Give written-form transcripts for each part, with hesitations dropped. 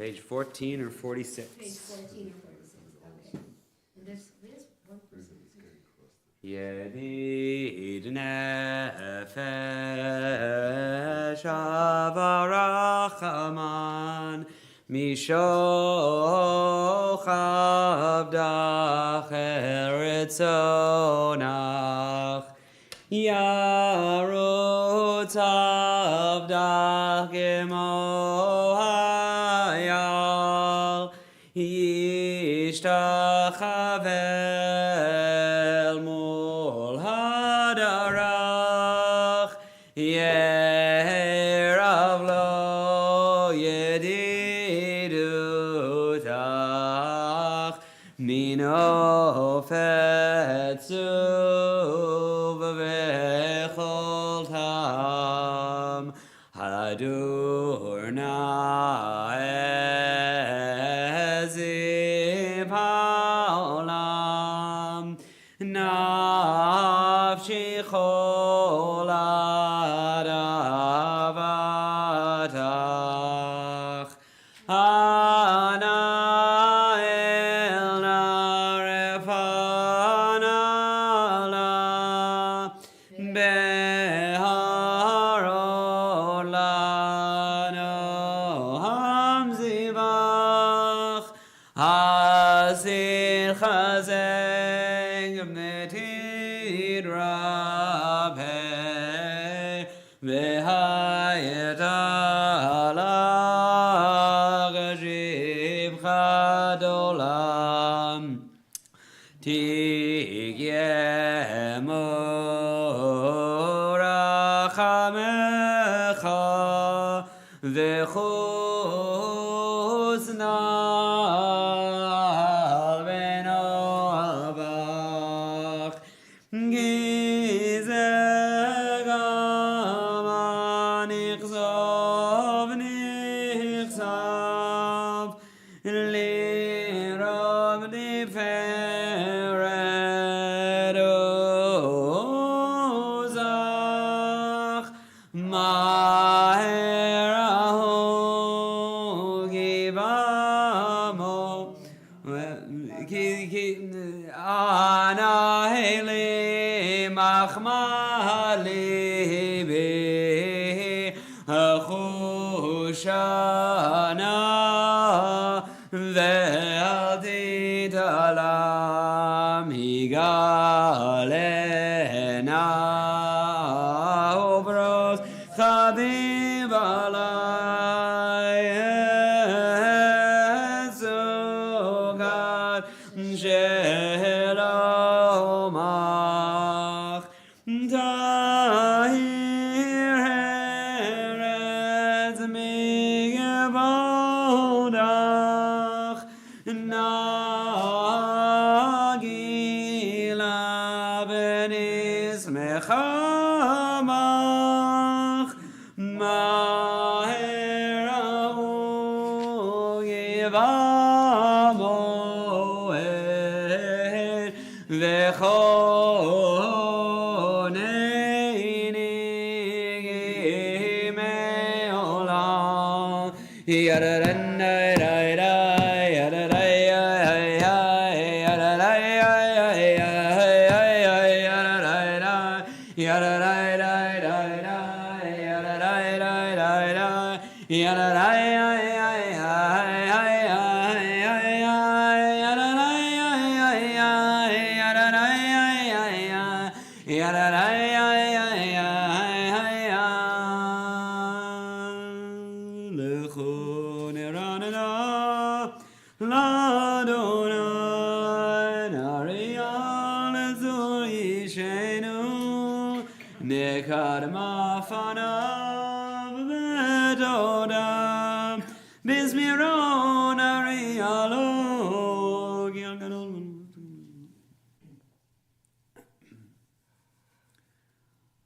Page 14 or 46. Page 14 or 46, okay. And there's one person. Yedid nefesh avarachaman mishoch avdach eritzonach yarut avdach gemohayal yishtachavel mol hadarach yerav lo yedidutach mino fetzuv vechol tam hadurna ezib haolam nafshi chol adavatach ana el narefana la beharot lano hamzivach hasir chazeng b'netid rabhe v'hayet ala gajib chadolam tigyemu rachamecha v'chuzna beno avach gizegam nichzav nichzav lirav niferet uzach maher ahu givamo ana heli machmali be achushana ve'adid alam higalena obros chabib alay ezugat shelomach tahir heretz migevodach nagila benis mechamach maher ahu givamo v'choneini me'olam Nekadma fanav vedodam Bismiron arialog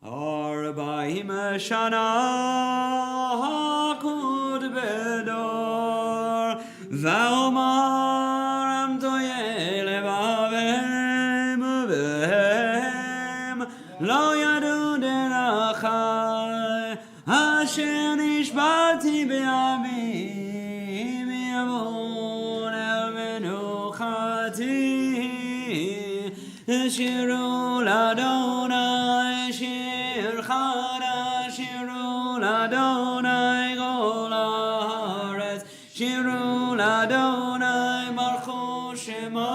Arba'im shana hakud bedor V'omar am toye levavem vehem Lo yadu derachai Asher nishbati be'avim Shiru l'Adonai shir chadash, Shiru l'Adonai kol haaretz, Shiru l'Adonai baruchu shemo,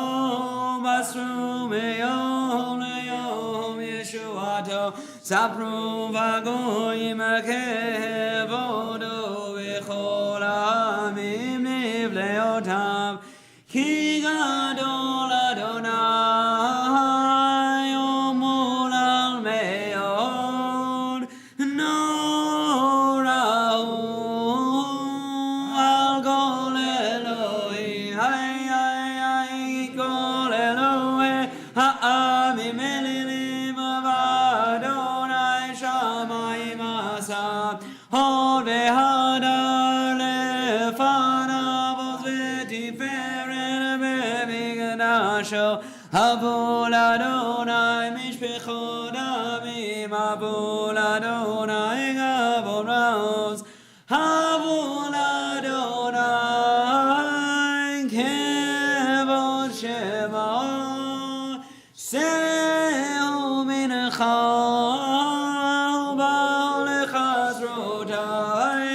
basru meyom leyom Yeshuato, sapru v'goyim kevodo v'chol ha'amim nivleotav, ki gadol Adonai omul al meod, norahu al kol Eloi, hay kol Eloi ha'amim elilim v'Adonai shamayim asab, hod v'hadar lefanav oz v'tiferet b'mikdasho, havol Adonai mishpechot amim, havol Adonai gavot raos, havol Adonai kevod shemo, sehu mincha uba'ol lechazrotai,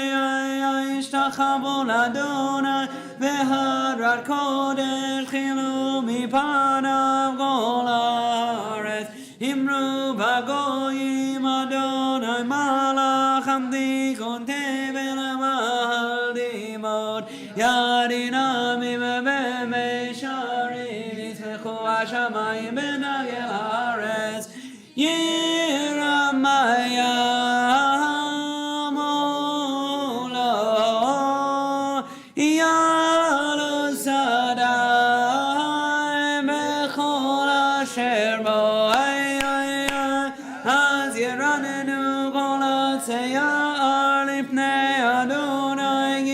ishtachavol Adonai v'hadrat kodesh chilu mipanav kol haaretz, imru b'goyim Adonai malach amdikon tevel mahal dimot, yadinamim v'mesharim yitzmechu hashamayim b'nagel haaretz, yiramayam ulo yalo sadai b'chol asher bo, az yiranenu kol hatzeyar lifnei Adonai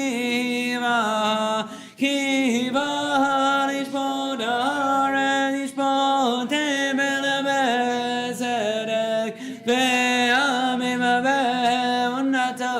kiva lishpot haaretz, lishpot tevel b'tzedek ve'amim ve'emunato,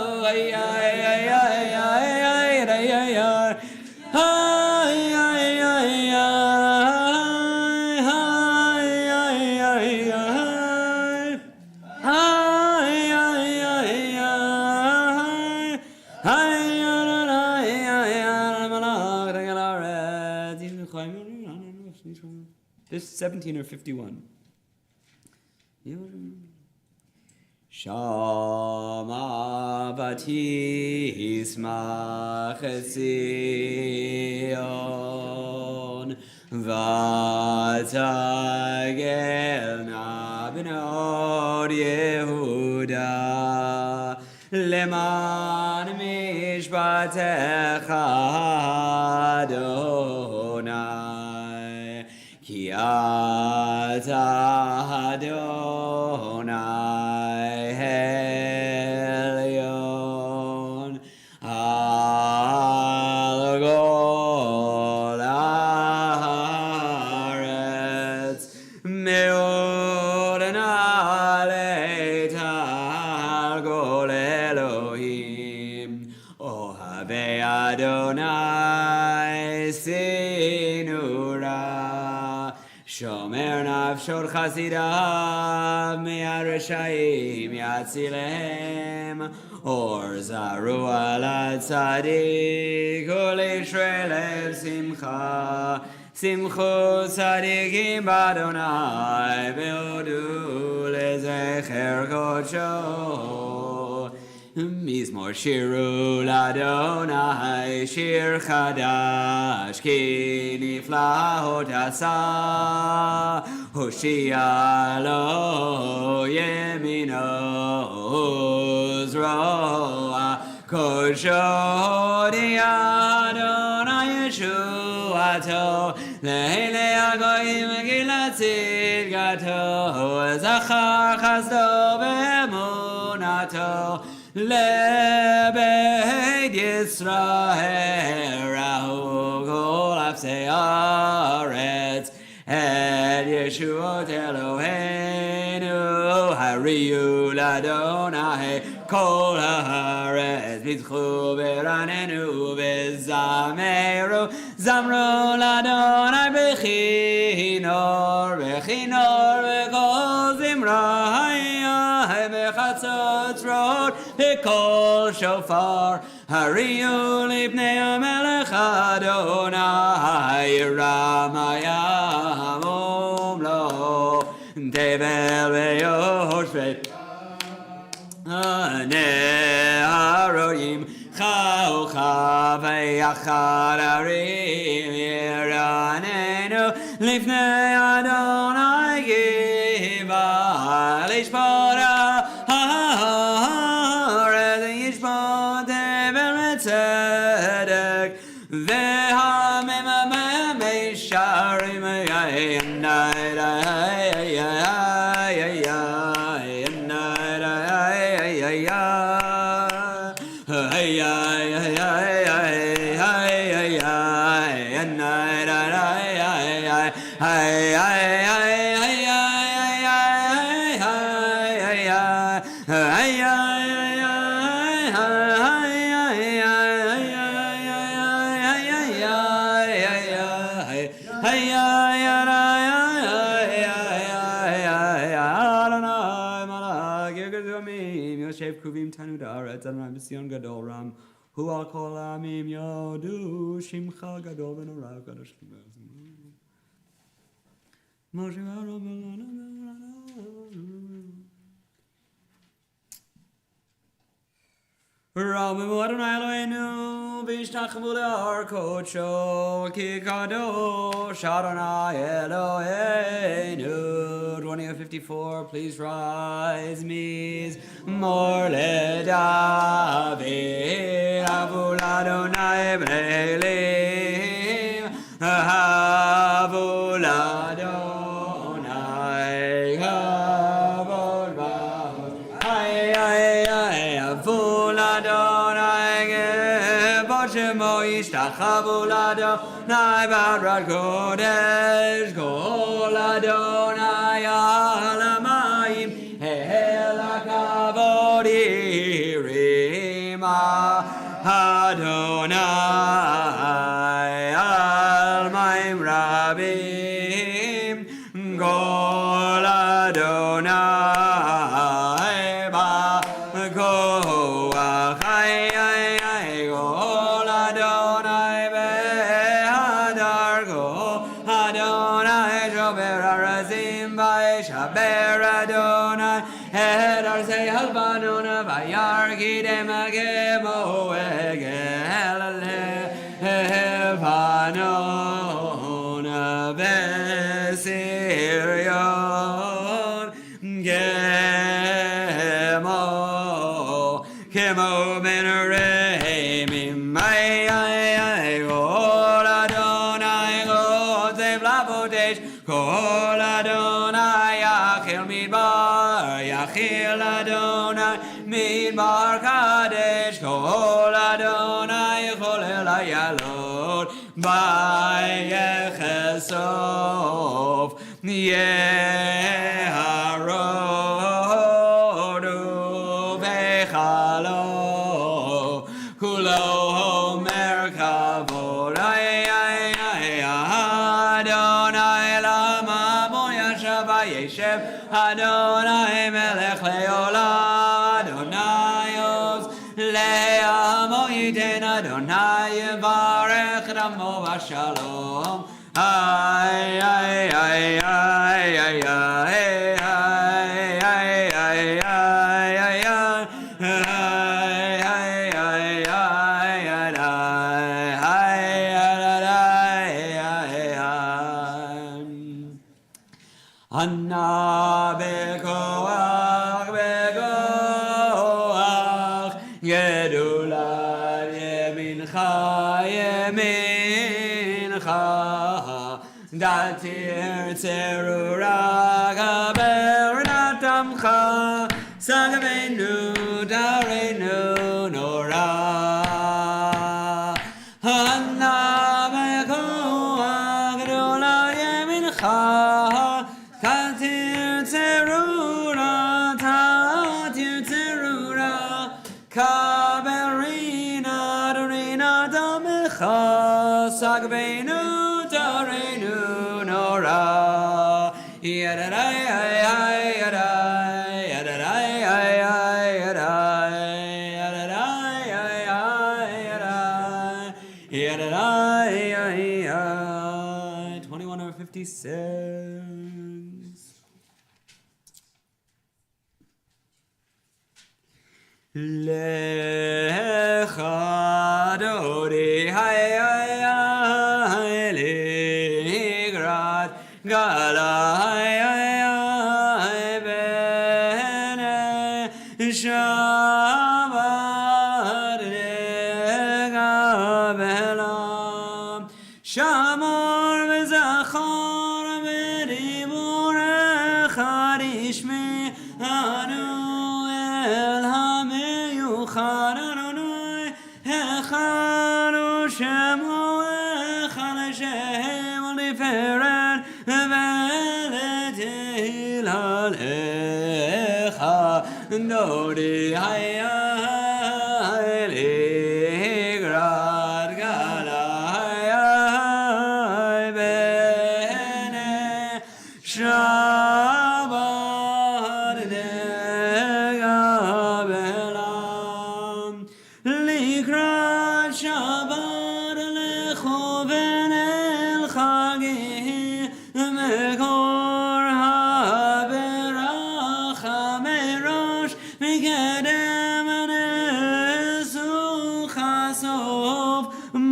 This 17 or 51. Shama batisma Zion, v'tagelna b'not Yehuda, leman mishpatecha Adonai, ki ata Adonai Elyon, al kol haaretz, meod na'aleit al kol Elohim, ohavei Adonai sinura, shomer nafshot chasidav me'areshayim yatzilehem, or zaru ala tzadik u'lishrei lev simcha, simchu tzadikim b'Adonai ve'odu lezecher kodsho. Mizmor shiru l'Adonai shir chadash, ki niflahot asa, Hoshia lo yemino uzroa, kosho di Adonai Yeshuato, le'elei hagoyim gilat tzidkato, zachar chasdo ve'emunato, lebeit Yisrael rahu kol afsei haaretz, et Yeshuot Eloheinu hariyu l'Adonai kol haaretz, v'itchu v'ranenu v'zameru, zamru l'Adonai b'chinor וכינור וכל זמרה בחצות רעות בקול שופר הריעו לפני המלך אדוני רמיים לו תבל ויושבת נהרויים חוכה ויחד הרים ירננו לפני אדוני גיבה לשפוט הארץ ישפוט תבל וצדק והעמים ישרים קרובים תנו הארץ, אדוני בציון גדול רם, הוא על כל העמים יודו, שמך גדול ונורא קדוש. משה רבנו אדוני אלוהינו, והשתחוו להר קודשו, כי קדוש אדוני אלוהינו. 2054, please rise, mizmor leDavid, havu l'Adonai b'Elim, havu l'Adonai kavod b'Avot, havu l'Adonai kavod shemo yishtachavu l'Adonai b'Arat kodesh kol Adonai alamayim el hakavod yirima Adonai almayim rabim kol Adonai ba'koach kol Adonai behadar kol Adonai shober harazim v'yishaber Adonai et arzei halvanon v'yargidem agemo egel levanon v'sirion kemo ben reimim kol Adonai gozev lavodesh kol Adonai yachil midbar yachil Adonai midbar kadesh kol Adonai cholel hayalot vayechesof yeharodu vechalo kulo homer kavod Adonai lama bo yashav vayeshev Adonai melech leolam Adonai oz le'amo yiten Adonai yevarech damo v'shalom ay ay ay ay ay Anna bekoach bekoach gedulat yemincha yemincha datir tzerura gaber natamcha sagavenu darenu nora Anna bekoach gedulat yemincha Tatir terura, kaberina, dorina, damecha, sagvenu, darenu, nora. $21.56. Lecha dodi hay ligrad gala hay bene shabbat Pelham shamor v'zachor v'dibur echad ishmi anu el hamiyuchad Adonai echadu shemo echad Hashem l'iferet v'letehil alecha dodi hayay ligrad gala hayay bene shabbat nega Pelham ligrad shabbat lechoven el chagih mekor haberacha merosh mikedem nesu chasov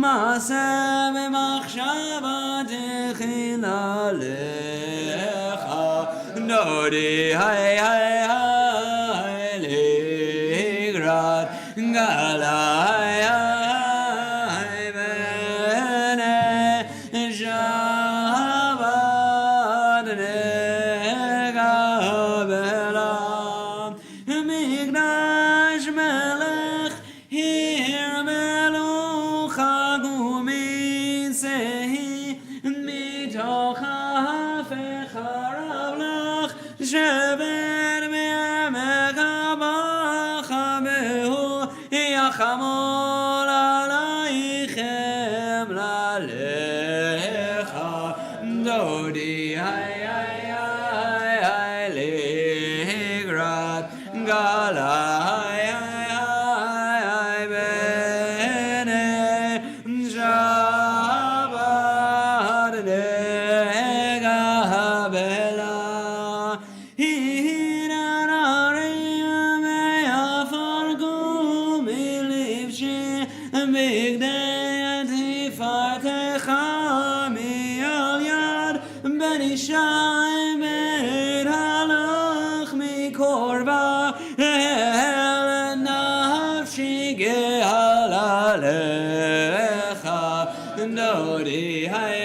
maseh v'machshava techila lecha dodi hay ligrad gala hay bene shabbat nega Pelham migdash melech hir melucha gumisehi mitoch hafech harav lach shever me'amek habacha behu yachamol alaychem lalecha dodi hay ligrad gala hay bene shabbat nega Pelham hinarayim me'afargu milivshi bigdei tifatecha mi'al yad ben ishai ben halach mikorba el nafshi gehalalecha dodi hay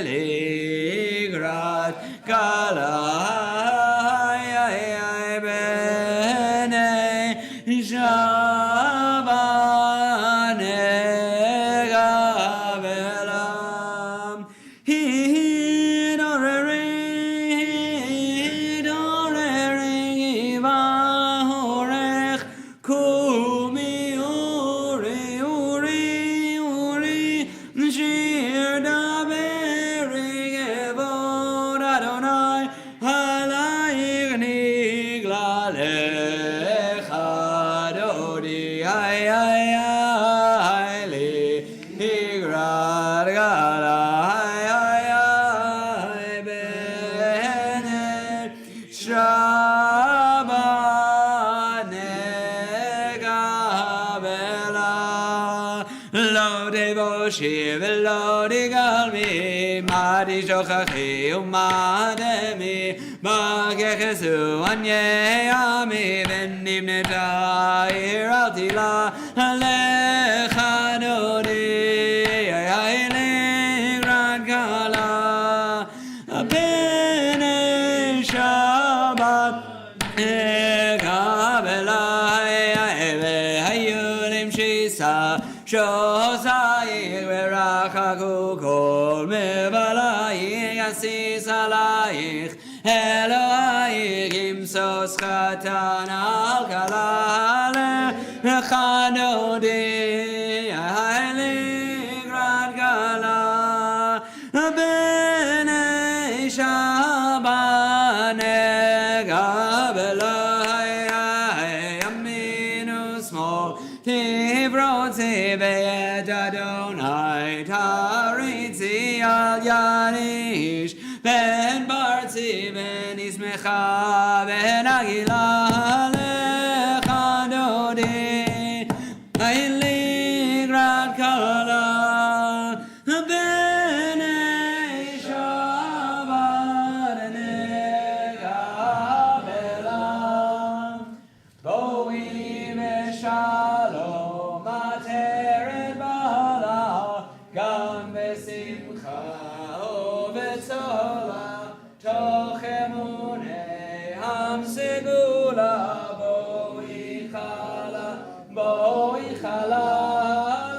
ligrad gala hay bene shabbat nega Pelham hidoreri v'horech kumi uri shir daberi evod Adonai halayich nigla lecha dodi hay ligrad gala hay bene shabbat nega Pelham lo devoshi v'lo digalmi madi shochachi umademi magechesu anyeyami v'nibneta iraltila alecha dodi hay ligrad gala bene shabbat nega Pelham hayulim shisa shosayich v'rachaku kol mevalayich asis alayich Elohayich imsos chatan al kalale chanodi hay ligrad gala bene banega belai aminu small tivroti be'ed Adonai taritzi al yanish ben barti ben ismecha ben agila lechadodi ayli grad kala bene shabbat nega belam boi beshalom ateret bala gam besimcha uvetzola toch emunei ham segula boi chala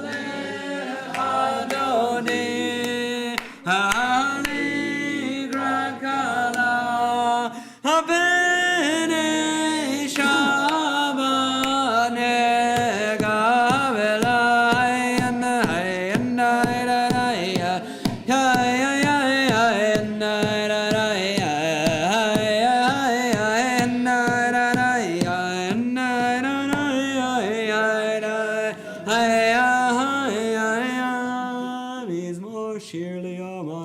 lechadodi Haligrad kala bene shabbat nega belai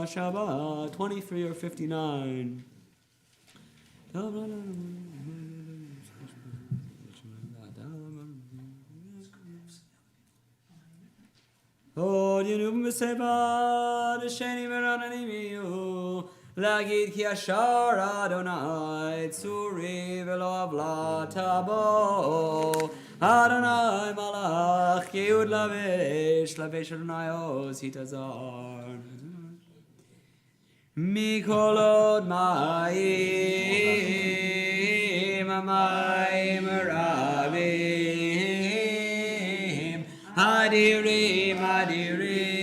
Shabbat 23 or 59. Oh, Yenum Beseba, the Shani Veranimiu, Lagid Kiashar Adonai, Tsuri Velo Avla Tabo, Adonai Malach, Yud Lavish, Lavish Adonai Os, Hitazar. Mikolod Ma'im, Ma'im Rabim, Hadirim, Hadirim,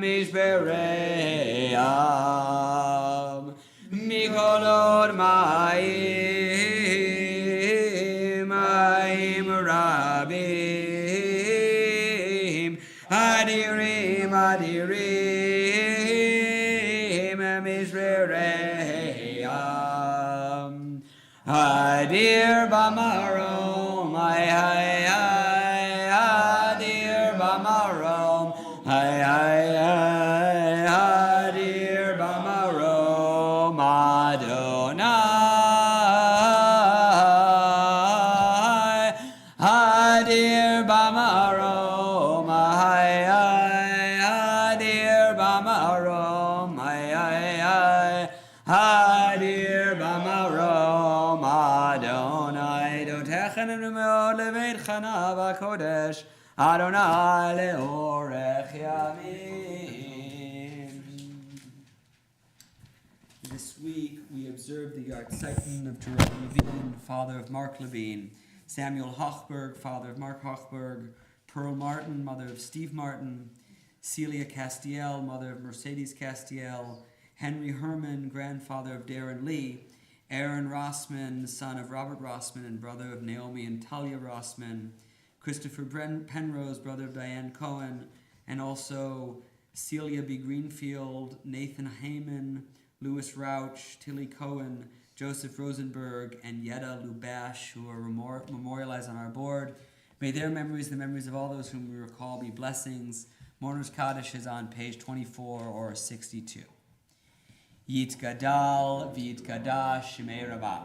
Mishbeream, Mikolod Ma'im, Ma'im Rabim, Hadirim, Hadirim, Mishbeream, Hadir Bamarom, Hadir Bamarom, Hadir Bamarom, Adonai, Hadir Bamarom, Hadir Bamarom, Hadir Bamarom, Adonai, Dotechan Meod Leveit Chana Kodesh, Adonai Leorech Yamim. This week we observed the Yartzeichen of Jerome Levine, father of Mark Levine, Samuel Hochberg, father of Mark Hochberg, Pearl Martin, mother of Steve Martin, Celia Castiel, mother of Mercedes Castiel, Henry Herman, grandfather of Darren Lee, Aaron Rossman, son of Robert Rossman and brother of Naomi and Talia Rossman, Christopher Penrose, brother of Diane Cohen, and also Celia B. Greenfield, Nathan Heyman, Louis Rauch, Tilly Cohen, Joseph Rosenberg, and Yetta Lubash, who are memorialized on our board. May their memories, the memories of all those whom we recall, be blessings. Mourner's Kaddish is on page 24 or 62. Yitgadal v'yitgadash shemei Rabbah.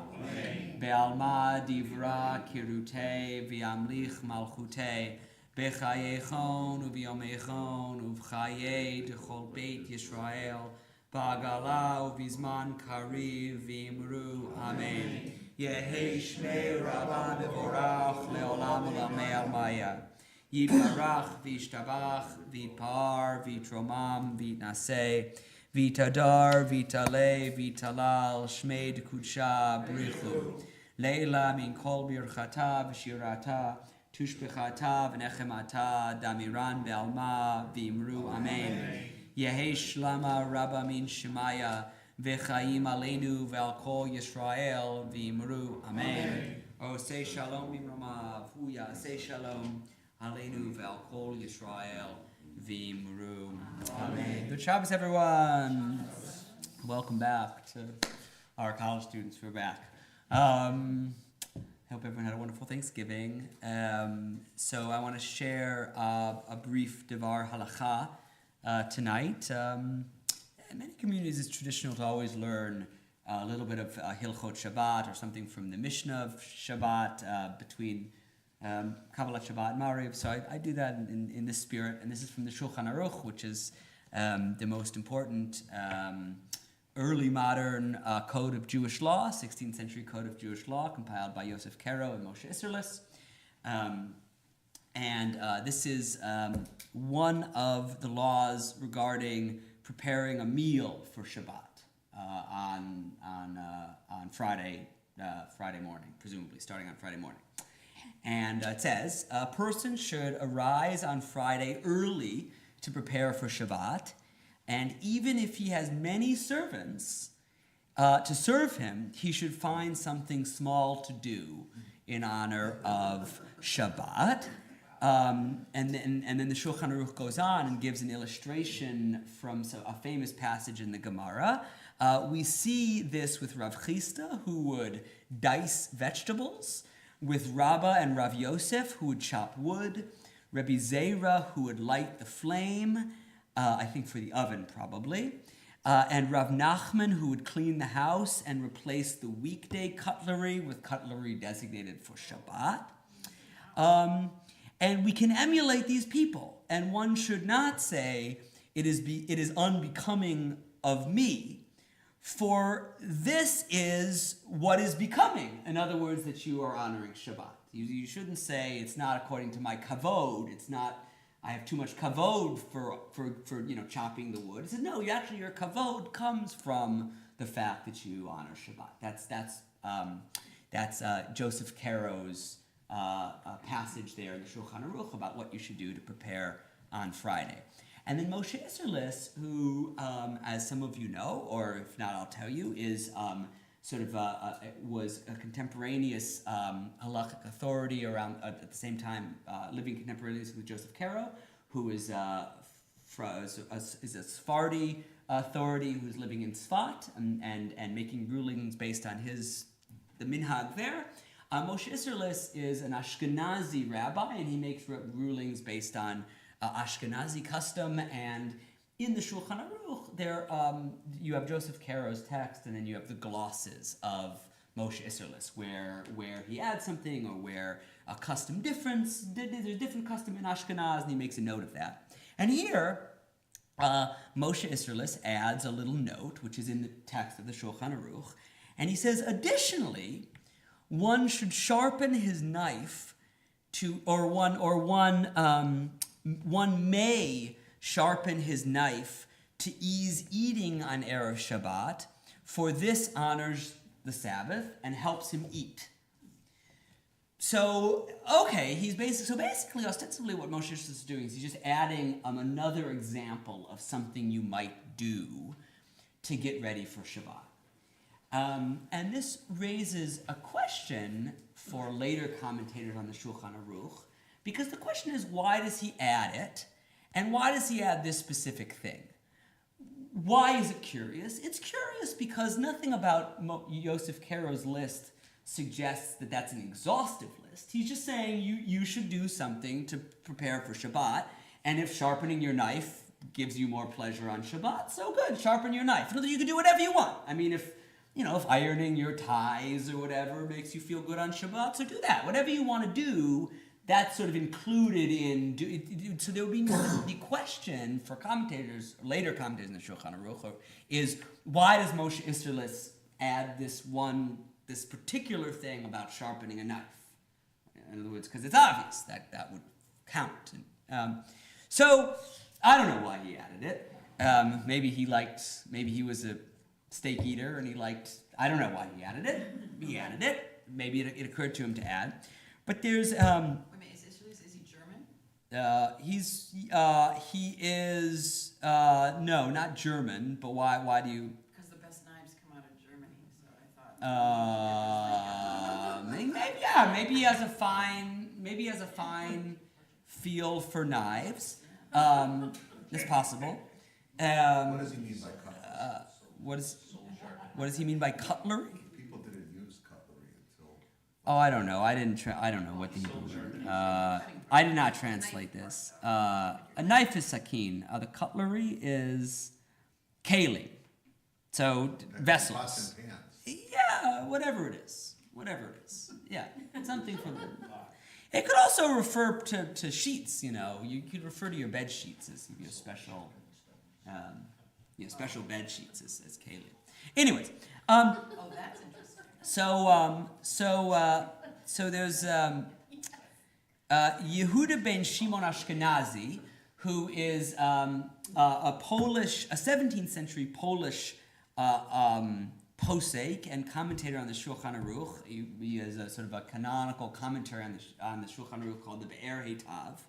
Be'alma divra kirutei v'yamlich malchutei. Bechayechon u'b'yomechon u'v'chayei d'chol beit Yisrael. Ba'agala u'v'zman kariv v'imru. Amen. Yehei shmei Rabbah mevorach le'olam u'lamei almaya. Yitbarach v'yishtabach v'yitpar v'yitromam v'yitnaseh. Vitadar, Vitale, Vitalal, Shmeid Kucha, Brichu, Leila min kol birchata, V'shirata, Tushbechata, V'nechemata, Damiran Be'alma, V'imru, Amen. Yehei Shlama Rabba min Shemaya, V'chaim Aleinu, V'al kol Yisrael, V'imru, Amen. O say Shalom Bimromav, Huya, say Shalom, Aleinu, V'al kol Yisrael, V'imru. Amen. Good Shabbos, everyone. Welcome back to our college students who are back. Hope everyone had a wonderful Thanksgiving. So I want to share a brief Devar Halacha tonight. In many communities, it's traditional to always learn a little bit of Hilchot Shabbat or something from the Mishnah of Shabbat between Kabbalat Shabbat and Mariv. So I do that in this spirit, and this is from the Shulchan Aruch, which is the most important early modern code of Jewish law, 16th century code of Jewish law, compiled by Yosef Karo and Moshe Isserles. This is one of the laws regarding preparing a meal for Shabbat on Friday morning, presumably starting on Friday morning. And it says, a person should arise on Friday early to prepare for Shabbat, and even if he has many servants to serve him, he should find something small to do in honor of Shabbat. And then the Shulchan Aruch goes on and gives an illustration from a famous passage in the Gemara. We see this with Rav Chisda, who would dice vegetables, with Rabbah and Rav Yosef, who would chop wood, Rabbi Zera, who would light the flame, I think for the oven probably, and Rav Nachman, who would clean the house and replace the weekday cutlery with cutlery designated for Shabbat. And we can emulate these people, and one should not say, it is unbecoming of me, for this is what is becoming. In other words, that you are honoring Shabbat. You shouldn't say it's not according to my kavod. It's not, I have too much kavod for chopping the wood. He said, no, your kavod comes from the fact that you honor Shabbat. That's Joseph Caro's passage there in the Shulchan Aruch about what you should do to prepare on Friday. And then Moshe Isserles, who, as some of you know, or if not, I'll tell you, is was a contemporaneous halachic authority around at the same time, living contemporaneously with Joseph Caro, who is a Sephardi authority who's living in Sfat and making rulings based on the minhag there. Moshe Isserles is an Ashkenazi rabbi, and he makes rulings based on Ashkenazi custom. And in the Shulchan Aruch, there you have Joseph Caro's text, and then you have the glosses of Moshe Isserles, where he adds something or where a custom difference. There's a different custom in Ashkenaz, and he makes a note of that. And here, Moshe Isserles adds a little note, which is in the text of the Shulchan Aruch, and he says, additionally, one should sharpen his knife one may sharpen his knife to ease eating on Erev Shabbat, for this honors the Sabbath and helps him eat. So, okay, basically, ostensibly what Moshe is doing is he's just adding another example of something you might do to get ready for Shabbat. And this raises a question for later commentators on the Shulchan Aruch, because the question is, why does he add it? And why does he add this specific thing? Why is it curious? It's curious because nothing about Yosef Caro's list suggests that that's an exhaustive list. He's just saying you should do something to prepare for Shabbat, and if sharpening your knife gives you more pleasure on Shabbat, so good, sharpen your knife. You can do whatever you want. I mean, if ironing your ties or whatever makes you feel good on Shabbat, so do that. Whatever you want to do, that's sort of included in. So there would be the question for commentators, later commentators in the Shulchan Aruch, is why does Moshe Isserles add this particular thing about sharpening a knife? In other words, because it's obvious that would count. So I don't know why he added it. Maybe he was a steak eater and I don't know why he added it. He added it. Maybe it occurred to him to add. But there's Is he German? He is no, not German. But why do you? Because the best knives come out of Germany, so I thought. Maybe he has a fine feel for knives. It's possible. What does he mean by cut? what does he mean by cutlery? People didn't use cutlery until. Oh, I don't know. I don't know what the Hebrew word. I did not translate this. A knife is sakin. The cutlery is kalim. So vessels. Pots and pans. Yeah, whatever it is. Yeah, something from. It could also refer to sheets. You could refer to your bed sheets as your special, special bed sheets as kalim. Anyways, Oh, that's interesting. so there's Yehuda ben Shimon Ashkenazi, who is a 17th century Polish posek and commentator on the Shulchan Aruch. He has a sort of a canonical commentary on the Shulchan Aruch called the Be'er Heitav.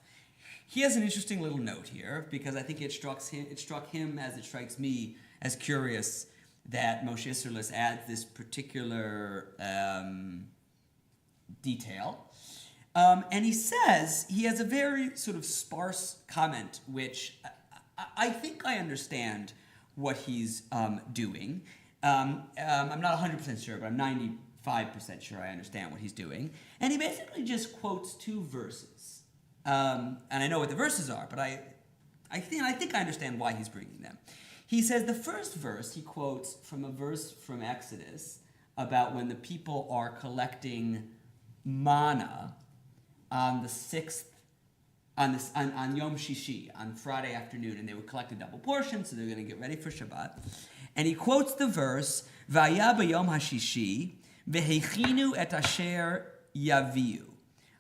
He has an interesting little note here because I think it struck him as it strikes me as curious that Moshe Isserles adds this particular detail. And he says, he has a very sort of sparse comment, which I think I understand what he's doing. I'm not 100% sure, but I'm 95% sure I understand what he's doing. And he basically just quotes two verses. And I know what the verses are, but I think I understand why he's bringing them. He says the first verse, he quotes from a verse from Exodus about when the people are collecting manna on the 6th, on Yom Shishi, on Friday afternoon, and they would collect a double portion, so they're going to get ready for Shabbat. And he quotes the verse, Vaya b'yom hashishi, v'hechinu et asher yaviu.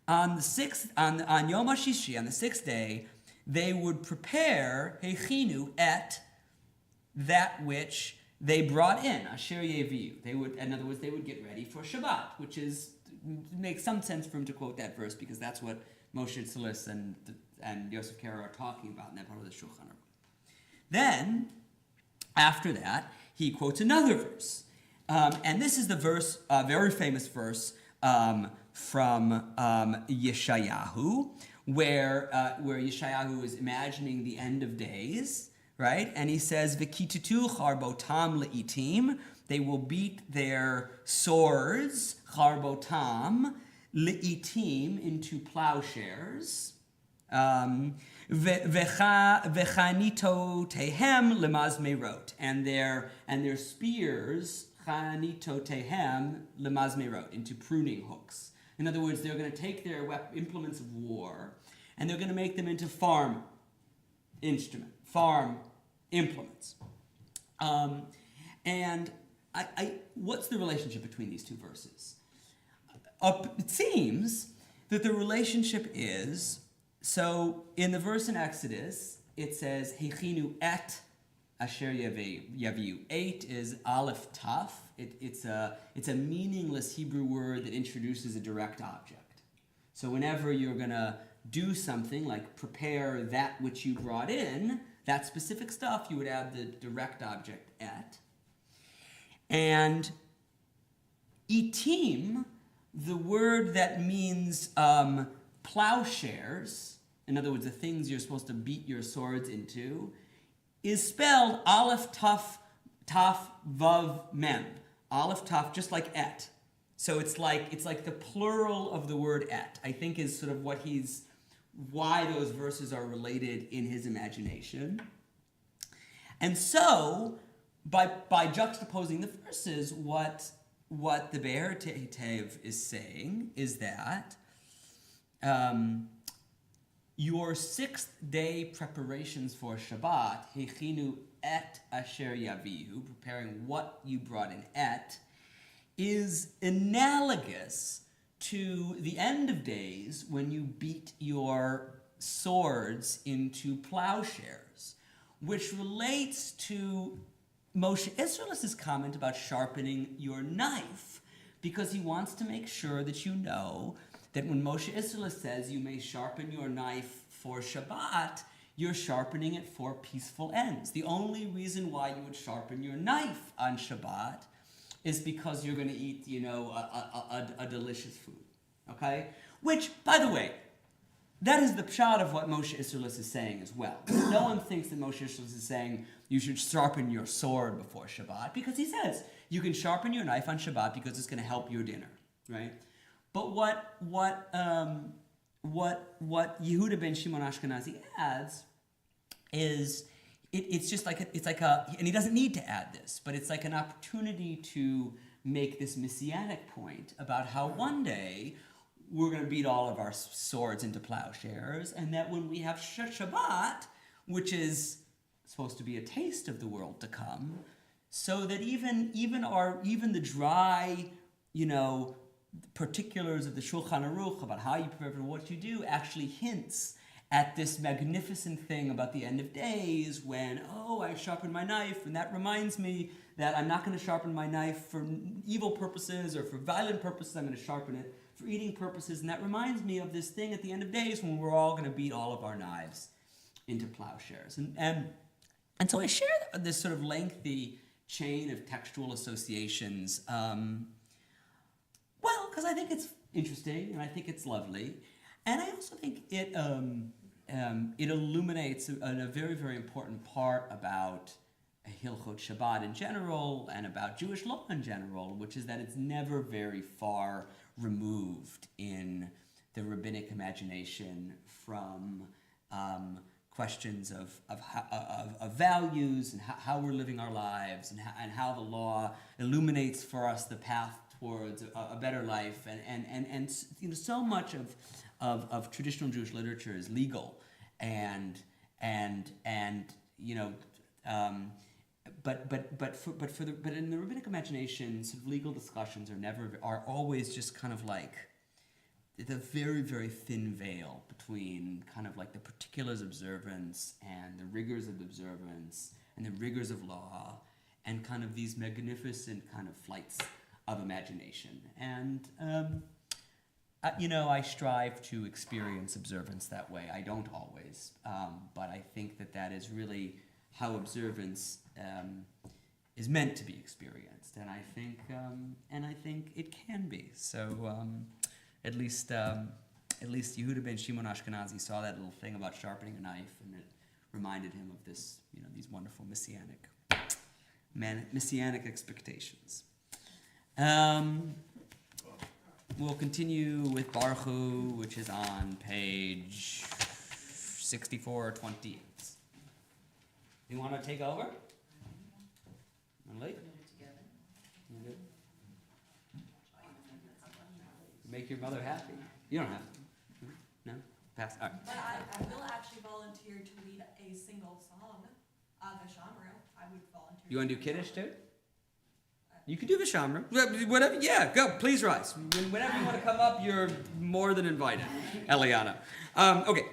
On the 6th, on Yom Hashishi, on the 6th day, they would prepare hechinu et that which they brought in, asher yaviu. They would, in other words, they would get ready for Shabbat, which makes some sense for him to quote that verse because that's what Moshe Tzilus and Yosef Karo are talking about in that part of the Shulchan Aruch. Then, after that, he quotes another verse. And this is the verse, a very famous verse from Yeshayahu, where Yeshayahu is imagining the end of days, right? And he says, V'kitutu charbotam le'itim, they will beat their swords, charbotam, le'itim, into plowshares. V'chanitotehem lemazmerot, and their spears, chanitotehem lemazmerot, into pruning hooks. In other words, they're going to take their implements of war, and they're going to make them into farm implements. And what's the relationship between these two verses? It seems that the relationship is, so in the verse in Exodus, it says, Hechinu et asher yaviu. 8 is aleph taf. It's a meaningless Hebrew word that introduces a direct object. So whenever you're going to do something like prepare that which you brought in, that specific stuff, you would add the direct object et. And itim, the word that means plowshares, in other words, the things you're supposed to beat your swords into, is spelled aleph taf vav mem. Aleph taf, just like et. So it's like the plural of the word et, I think is sort of why those verses are related in his imagination. And so, by juxtaposing the verses, what the Be'er Heitav is saying is that your 6th day preparations for Shabbat, hechinu et asher yavihu, preparing what you brought in et, is analogous to the end of days when you beat your swords into plowshares, which relates to Moshe Isserles' comment about sharpening your knife, because he wants to make sure that you know that when Moshe Isserles says you may sharpen your knife for Shabbat, you're sharpening it for peaceful ends. The only reason why you would sharpen your knife on Shabbat is because you're going to eat, a delicious food, okay? Which, by the way, that is the pshat of what Moshe Isserles is saying as well. No one thinks that Moshe Isserles is saying you should sharpen your sword before Shabbat, because he says you can sharpen your knife on Shabbat because it's going to help your dinner, right? But what Yehuda ben Shimon Ashkenazi adds is it's just like and he doesn't need to add this, but it's like an opportunity to make this messianic point about how one day we're going to beat all of our swords into plowshares, and that when we have Shabbat, which is supposed to be a taste of the world to come, so that even the dry, particulars of the Shulchan Aruch about how you prepare for what you do actually hints at this magnificent thing about the end of days when, I sharpen my knife, and that reminds me that I'm not going to sharpen my knife for evil purposes or for violent purposes. I'm going to sharpen it for eating purposes, and that reminds me of this thing at the end of days when we're all going to beat all of our knives into plowshares. And so I share this sort of lengthy chain of textual associations, because I think it's interesting and I think it's lovely, and I also think it illuminates a very, very important part about Hilchot Shabbat in general and about Jewish law in general, which is that it's never very far removed in the rabbinic imagination from questions of values and how we're living our lives and how the law illuminates for us the path towards a better life, and so much of traditional Jewish literature is legal, but in the rabbinic imagination, sort of legal discussions are always just kind of like the very, very thin veil between kind of like the particulars of observance and the rigors of observance and the rigors of law, and kind of these magnificent kind of flights of imagination. And I strive to experience observance that way. I don't always, but I think that is really how observance is meant to be experienced, and I think it can be. So at least Yehuda ben Shimon Ashkenazi saw that little thing about sharpening a knife, and it reminded him of this, these wonderful messianic expectations. We'll continue with Baruch Hu, which is on page 6428. You want to take over? Late? You good? Make your mother happy. You don't have to. No? Pass. All right. But I will actually volunteer to lead a single song of Vishamru. I would volunteer. You want to do Kiddush too? You can do Vishamru. Whatever. Yeah, go. Please rise. Whenever you want to come up, you're more than invited, Eliana. Okay.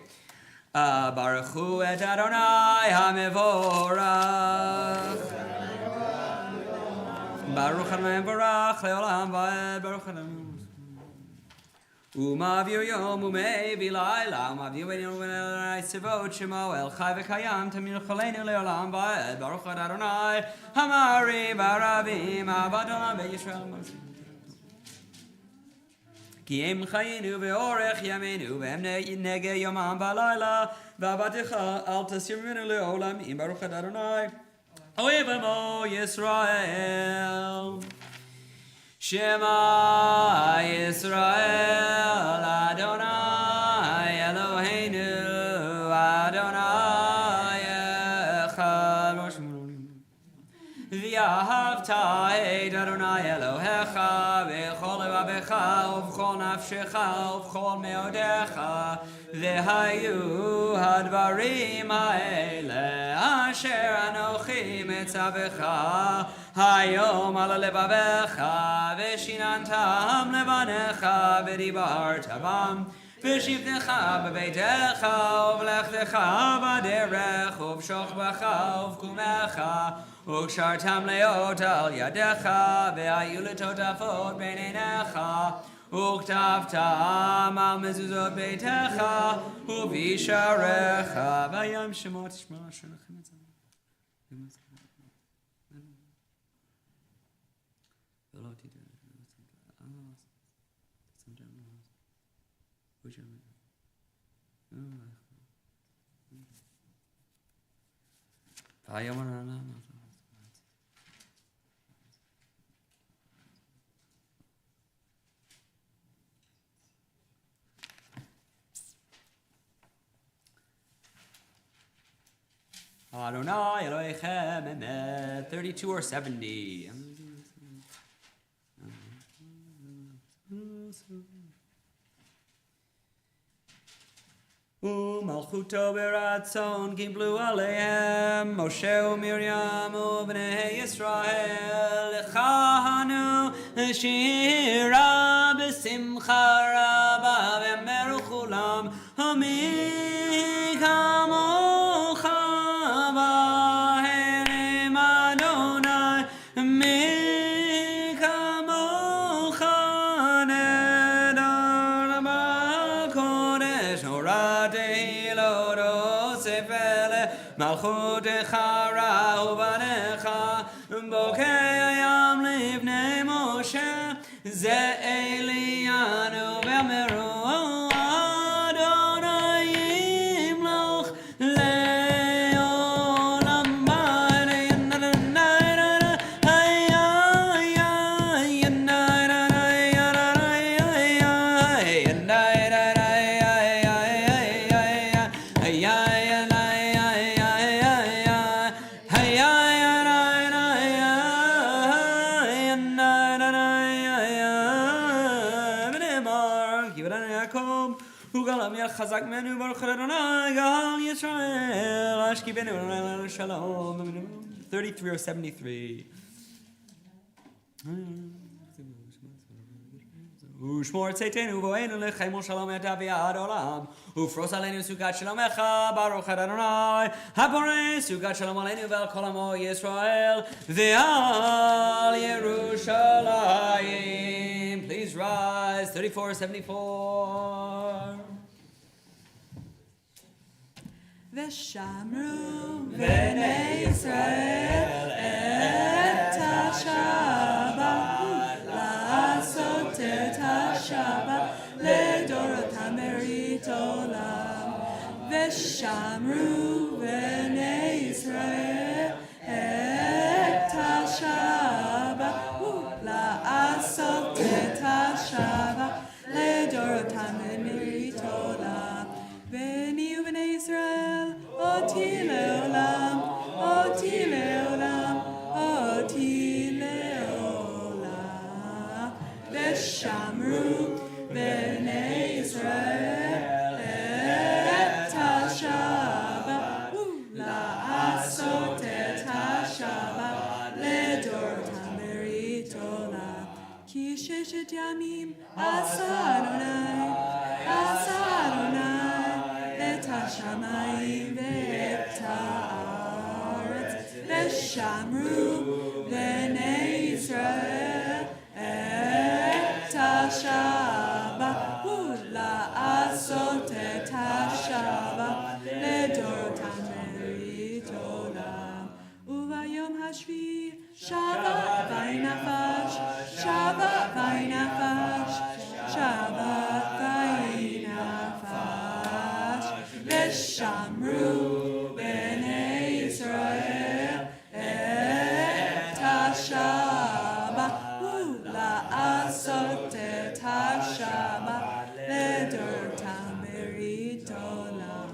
Baruch Hu et Adonai HaMevorach. Baruch Adonai Mevorach le'olam va'ed. Baruch Adonai. U'ma'avir yom u'me'evi layla. U'ma'avir yom u'me'evi tzivot shemo el chai v'kayam tamir cholenu le'olam va'ed. Baruch Adonai Hamari Baravim Avadon Be'Yisrael Moshe. Ki em chayinu ve'orech yamenu ve'em nege yomam v'layla v'avatecha al tasirmenu le'olam im Baruch Adonai Oevamo Yisrael Shema Yisrael Adonai Eloheinu Adonai Echad V'yahavta et Adonai Elohecha v'chol levavecha uv'chol nafshecha uv'chol meodecha v'hayu hadvarim ha'ele asher anochi metzavecha hayom al levavecha v'shinantam levanecha v'dibarta bam v'shivtecha b'beitecha uv'lechtecha b'derech uv'shochbecha uv'kumecha Ukshartam leot al yadecha ve'ayu letotafot beinenecha uktavtam al mezuzot beitecha uvisharecha vayam shemot shma shenachem etzavim. Adonai Elohechem Emet, 32 or 70. Malchuto beratzon kimblu alehem Moshe uMiriam u'bnei Yisrael Chanu shira b'simcha rabba v'emeru chulam Hamik hamocha v'herim Adonai Hamik hamocha nedar b'kodesh horatei lodo sefele malchut echara u'banecha bokei hayam livnei Moshe ze Elianu v'ameru Adonai yimloch le'olam Chazak menu baruch Adonai gal Yisrael ashki benu shalom 33 or 73 Ushmor tzeitenu vo'enu lechemol shalom etavi ad olam ufros aleinu sukat shalom echa baruch Adonai haborei sukat shalom aleinu ve'al kol amo Yisrael ve'al Yerushalayim. Please rise. 34:74. ושמרו בני ישראל את השבת לעשות את השבת לדורותם ברית עולם ושמרו בני ישראל את השבת לעשות את השבת לדורותם ברית עולם בני ובני ישראל אותי לעולם, אותי לעולם, אותי לעולם. ושמרו בני ישראל את השבת לעשות את השבת לדורותם ברית עולם. כי ששת ימים עשה אדוני, עשה אדוני את השמיים ואת הארץ ושמרו בני ישראל את השבת ולעשות את השבת לדורותם ברית עולם וביום השביעי שבת וינפש שבת וינפש שבת וינפש ושמרו בני ישראל את השבת ולעשות את השבת לדורותם ברית עולם.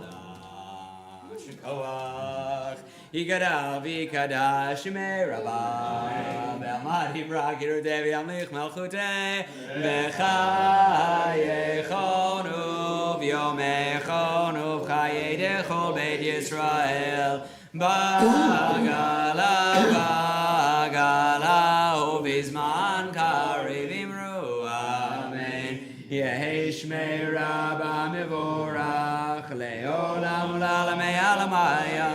Yigadav Yikadash Shemei Rabbi Be'amad Yibrak Yerudeh V'yamlich Malchuteh V'chayechonu V'yomechonu V'chayei Dechol Beit Yisrael Bagala Bagala Uvizman Karev Imru Amen Yehi Shmei Rabbi Mevorach Le'olam U'Lalamei Alamaya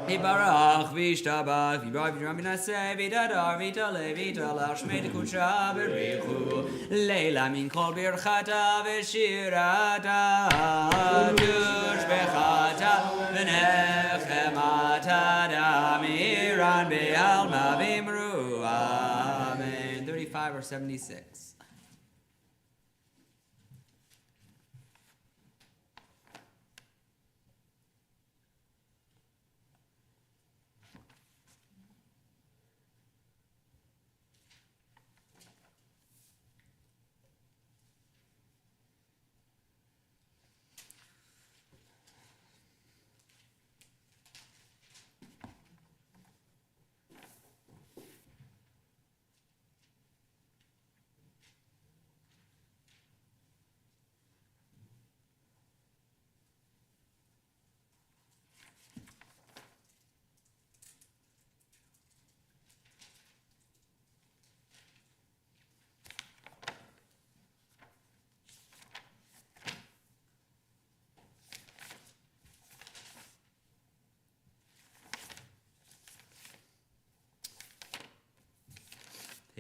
Yibarach v'ishtabach v'yibarach v'yiram v'naseh v'yidadar v'yitale v'yitalach shmei t'kudsha b'richu leila min kol birchata v'shirata tushbechata v'nechemata damiran be'alma v'imru Amen. 35 or 76.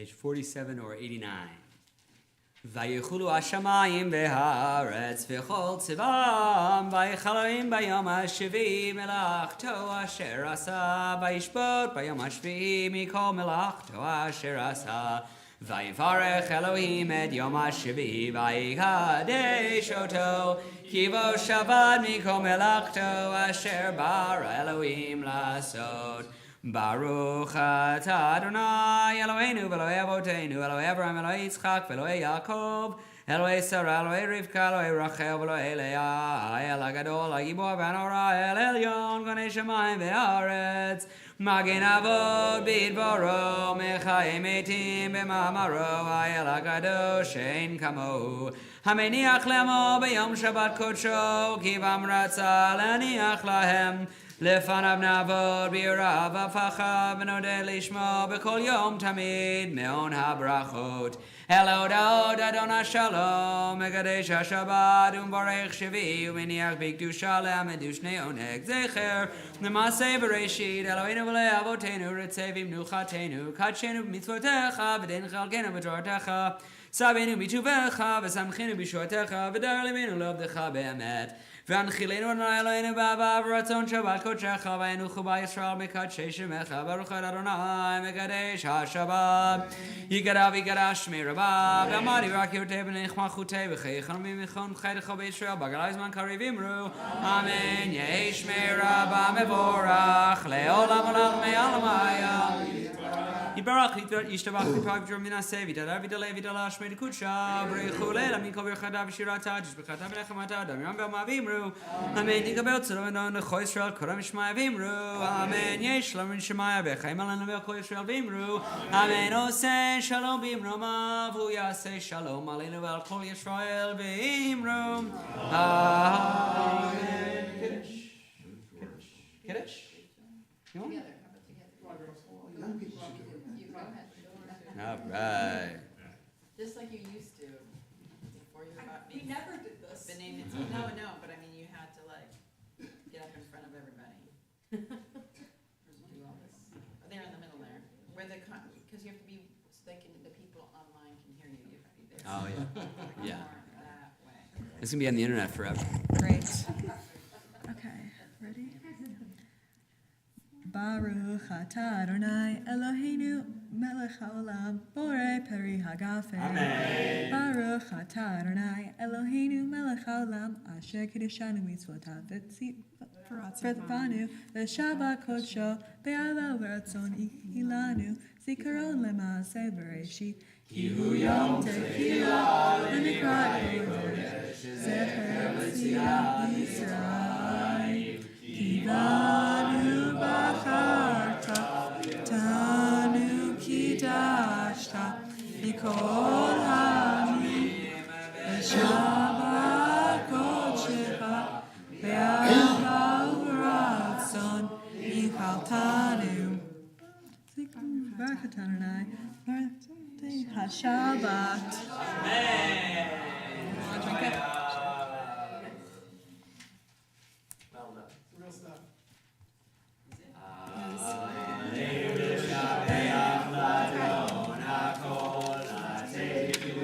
page 47 or 89. ויחולו השמיים והארץ וכל צבאם ויחל אלוהים ביום השביעי מלאכתו אשר עשה וישפוט ביום השביעי מכל מלאכתו אשר עשה ויברך אלוהים את יום השביעי ויקדש אותו כי בו שבת מכל מלאכתו אשר ברא אלוהים לעשות ברוך אתה אדוני אלוהינו ואלוהי אבותינו אלוהי אברהם אלוהי יצחק ואלוהי יעקב אלוהי שרה אלוהי רבקה אלוהי רחל ואלוהי לאה האל הגדול הגיבור והנורא האל עליון גוני שמיים וארץ מגן אבות בדברו מחי מתים במאמרו האל הקדוש אין כמוהו המניח לעמו ביום שבת קודשו כי בם רצה להניח להם לפניו נעבוד ביראה ופחד ונודה לשמו בכל יום תמיד מעון הברכות אל הודעות אדון השלום מקדש השבת ומברך שביעי ומניח בקדושה לעמדו שני עונג זכר למעשה בראשית אלוהינו ולאבותינו רצה במנוחתנו קדשנו במצוותיך ודין חלקנו בתורתך סבינו בטובך ושמחנו בשורתך ודר ליבנו לעבדך באמת והנחילנו אדוני אלוהינו באהבה ורצון שבת קודשך וינוחו בה ישראל מקדשי שמך ברוך אתה אדוני מקדש השבת יגדע ויגדע שמי רבה ועמדי רק ירתה ונכמחותי וכי חלומי מכון חייתך בישראל בגלי זמן קריב אמרו אמן יהי שמי רבה מבורך לעולם עולם מעלם היה יתברך ישתבח בפרק ג'ור מן הסב יתהדר ויתעלה ויתעלה שמי דקודשה בריחו לילה מכל ברכתה ושירתה תשבחתה ונחמתה דמיון ואמה ואמרו אמן תקבל צלום ונון לכל ישראל קורא משמעיה ואמרו אמן יש שלום ונשמעיה וחיים עלינו ולכל ישראל ואמרו אמן עושה שלום במרומיו הוא יעשה שלום עלינו ועל כל ישראל ואמרו אמן קדש? All right. Just like you used to, before you got We never did this. No, but I mean, you had to like, get up in front of everybody. Do all this. There in the middle there, where because you have to be, so the people online can hear you, you have to be there. Oh, yeah. More Yeah. that way. It's going to be on the internet forever. Great. Okay, ready? Baruch atah Adonai Eloheinu melech haolam borei peri hagafen. Amen. Baruch atah Adonai Eloheinu melech haolam asher kiddushanu mitzvotav v'tzivanu v'shabbat kodsho be'ala v'ratzon ihilanu zikaron lema'aseh bereshit ki hu yom tekilah v'nikrat kodesh zecher v'tziyah Yisrael ki banu b'charta tanu kidashta mikol ha'amim v'shabbat kodshecha ve'ahava u'ratzon ichaltanu Baruch atah Adonai HaShabbat. Drink it.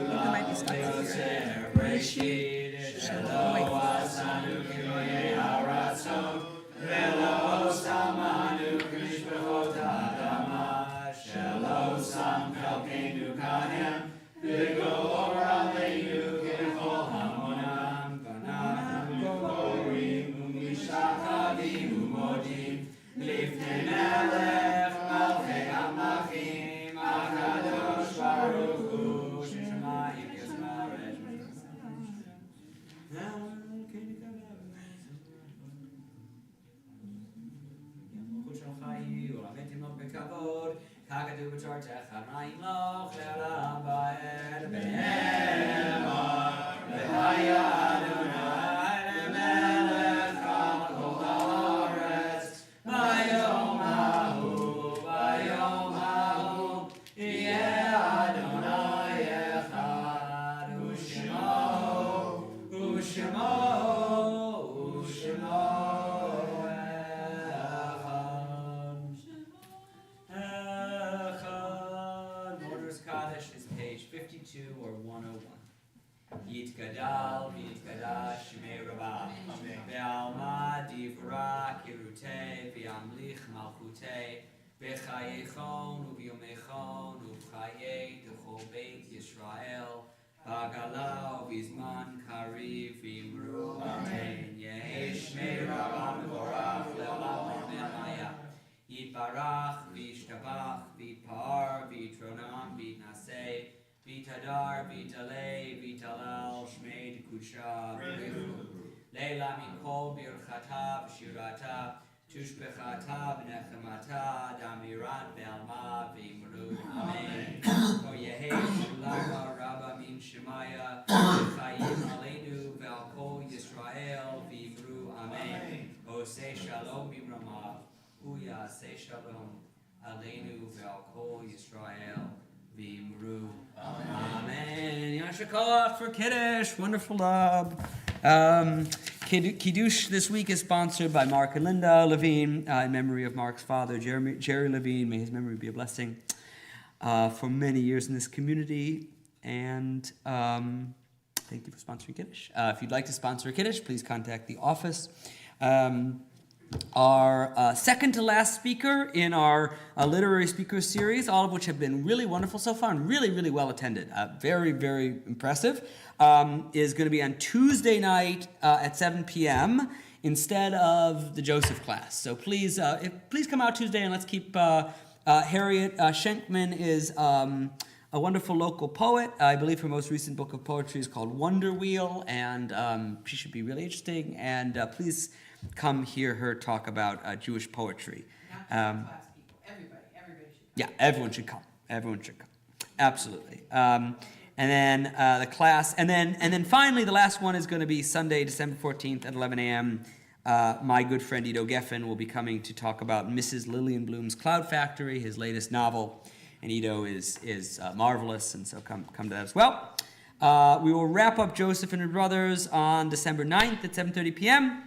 There might be stuff here. ככתוב בתורתך רעים לך לעולם ועד בהמה והיה אדוני למלך על כל הארץ ביום ההוא יהיה אדוני אחד ושמו Kaddish is page 52 or 101. Yitgadal v'yitgadash shmei Rabbah ve'alma divra kirutei ve'amlich malchutei ve'chayechon u'v'yomechon u'v'chayei d'chol beit Yisrael v'agala u'v'zman kariv v'imru amen. Yehi shmei Rabbah mevorach le'olam amen haya. Yitbarach v'yishtabach v'yitpar v'yitronam v'yitnaseh Vitadar, Vitalei, Vitalal, Shmei Kusha, Leila Mikol, Birchata, Shirata, Tushbechata, Nechemata, Damirat, Belma, Vimru, Amen. O Yehe, Shulama, Rabba, Min Shemaya, Chayim Aleinu, Velko, Yisrael, Vimru, Amen. O Say Shalom, Bimrama, Uya, Say Shalom, Aleinu, Velko, Yisrael, Vimru. Amen. Yashakah for Kiddush. Wonderful job. Kiddush this week is sponsored by Mark and Linda Levine in memory of Mark's father, Jerry Levine. May his memory be a blessing for many years in this community. And thank you for sponsoring Kiddush. If you'd like to sponsor a Kiddush, please contact the office. Our second to last speaker in our literary speaker series, all of which have been really wonderful so far and really, really well attended. Very, very impressive. Is going to be on Tuesday night at 7 p.m. instead of the Joseph class. So please come out Tuesday and let's keep Harriet Schenkman is a wonderful local poet. I believe her most recent book of poetry is called Wonder Wheel, and she should be really interesting. And please come hear her talk about Jewish poetry. Not just class people, everybody should come. Yeah, everyone should come. Everyone should come. Absolutely. And then the class, and then finally the last one is going to be Sunday, December 14th at 11 a.m. My good friend Ido Geffen will be coming to talk about Mrs. Lillian Bloom's Cloud Factory, his latest novel. And Ido is marvelous, and so come to that as well. We will wrap up Joseph and her brothers on December 9th at 7:30 p.m.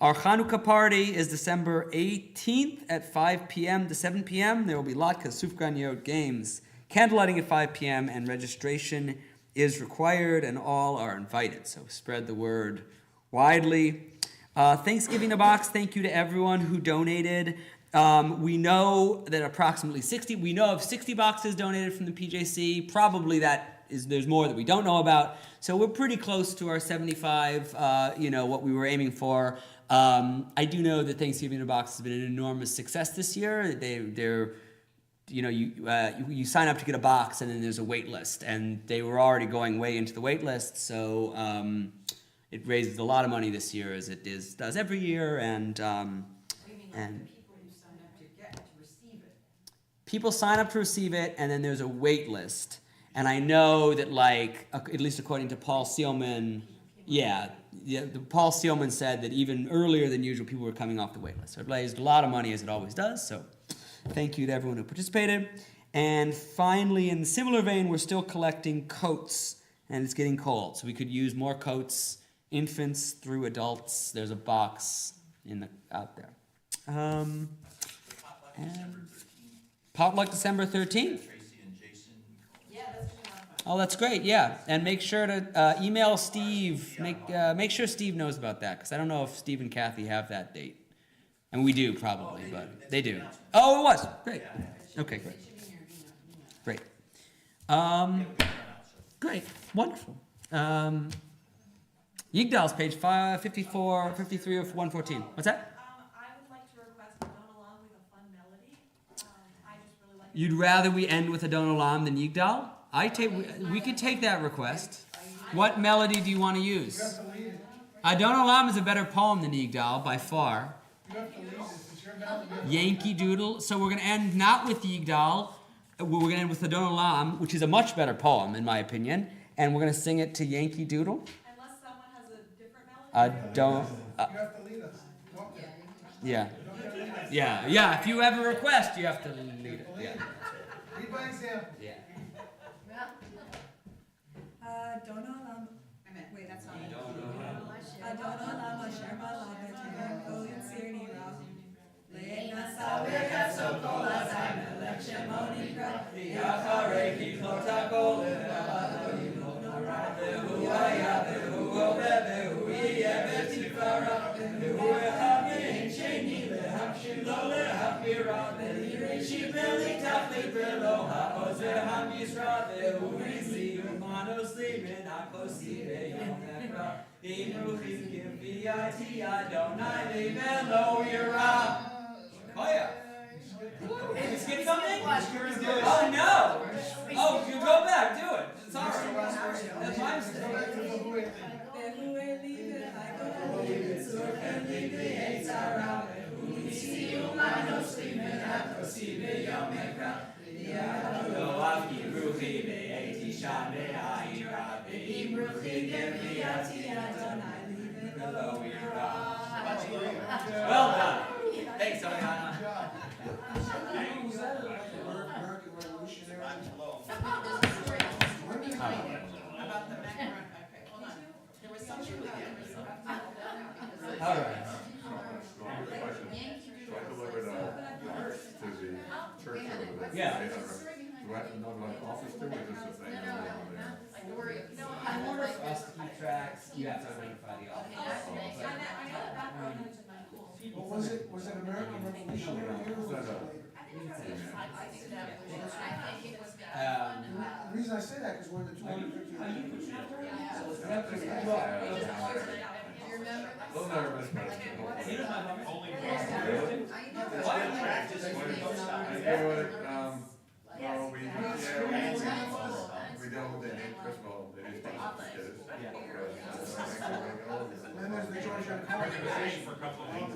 Our Hanukkah party is December 18th at 5 p.m. to 7 p.m. There will be Latka, Sufganiyot games, candlelighting at 5 p.m., and registration is required, and all are invited. So spread the word widely. Thanksgiving in a box, thank you to everyone who donated. We know that approximately 60 boxes donated from the PJC. Probably there's more that we don't know about. So we're pretty close to our 75, what we were aiming for. I do know that Thanksgiving in a Box has been an enormous success this year. You sign up to get a box and then there's a wait list, and they were already going way into the wait list. So it raises a lot of money this year, as it does every year, and People who signed up to receive it. people sign up to receive it, and then there's a wait list. And I know that, at least according to Paul Seelman, Paul Seelman said that even earlier than usual, people were coming off the wait list. So it raised a lot of money, as it always does. So thank you to everyone who participated. And finally, in similar vein, we're still collecting coats, and it's getting cold. So we could use more coats, infants through adults. There's a box out there. And potluck December 13th. Yeah, that's gonna be a lot of fun. Oh, that's great. Yeah, and make sure to email Steve. Make sure Steve knows about that, because I don't know if Steve and Kathy have that date. And we do probably, but they do. Oh, it was great. Okay, great. It should be in your email. Great. Great. Wonderful. Yigdal's page 54, 53 of 114. What's that? I would like to request a Don Along with a fun melody. I just really like. You'd rather we end with a Don Olam than Yigdal? We could take that request. What melody do you want to use? Adon Olam is a better poem than Yigdal by far. Yankee Doodle. So we're going to end not with Yigdal. We're going to end with Adon Olam, which is a much better poem in my opinion, and we're going to sing it to Yankee Doodle. Unless someone has a different melody. You have to lead us. Yeah. If you have a request, you have to lead it. Yeah. Lead by example. Yeah. Don't olam. Wait, that's not it. Adon olam asher malav kol yitzir nira. Le'nasa v'chefso kol hazayim elek shemo nikra. V'yacharei kiklotav Abraham Yisrael, Urizi, Umanos Limin, Akosive, Yomekra, Imruchim, Giviyati, Adonai, Levelo, Yira. Koya. Did you skip something? Oh no! Oh, you go back, do it. It's alright. That's my mistake. Well done. Thanks, Ariana. American Revolutionary. About the macaron, okay, hold on. There was something about. All right. So I delivered to the church over there. Yeah. Do I have to know like office too, or just a thing over there? In order for us to keep tracks, you have to identify the office. I know that background is kind of cool. But was it American Revolutionary? Or was it later? The reason I say that is we're in the 250th. Those are my friends. Well, we don't, they need, first of all, they need kids. Then there's the Georgia Card. For a couple of weeks,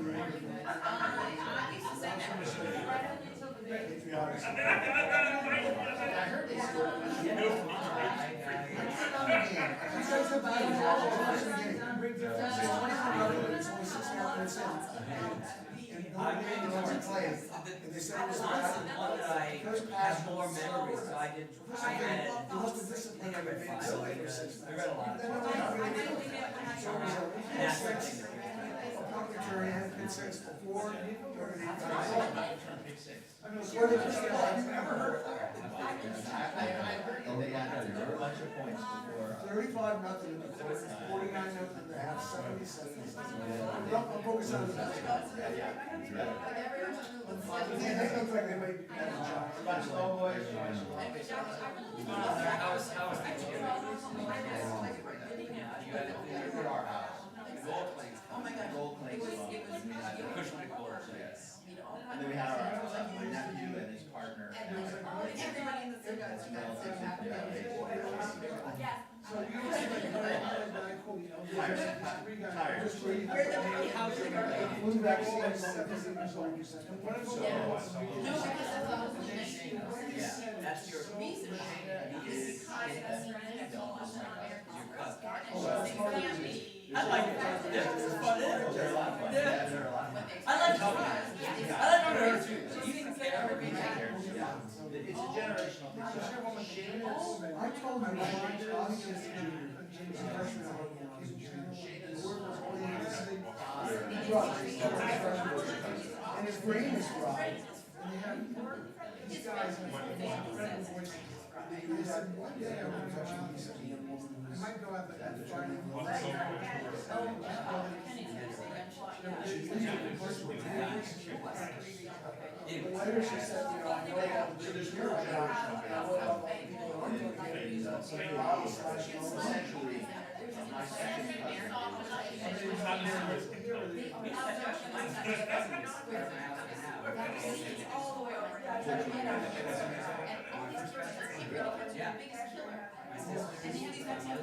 And they said it was One that I have more memories, so I did. I read it. I read 5. I read a lot. That's the thing. Parliamentary had been since before. I mean, where they just, I've never heard of that. They had a bunch of points before. 35 nothing in the fourth, 49 nothing in the half, 77. I'm focused on the best. They look like they might be better jobs. Bunch of old boys. How was Thanksgiving? At our house. Gold plates. Oh my God. Gold plates. Cushion records, Yes. And then we had my nephew and his partner. Everybody in the circle. So you don't see like, a guy called the Tires. three guys. Tires. Just where you Where the flu vaccine, 17%. What if No, because of the whole thing. Yeah. That's your Reason. Oh, that's part of it. I like it. This is fun. They're a lot of fun. Yeah, they're a lot of fun. I like talking. I like talking to her too. You can say everything. It's a generational thing. I told you, I was just James freshman. The word was only and his brain is fried. And they have these guys have incredible voices. They said one day I went around and said, I might go out at the Friday. But later she said, you know, I know all the British here. I know all the people who aren't looking at so they always Essentially, my second cousin. All the way over. And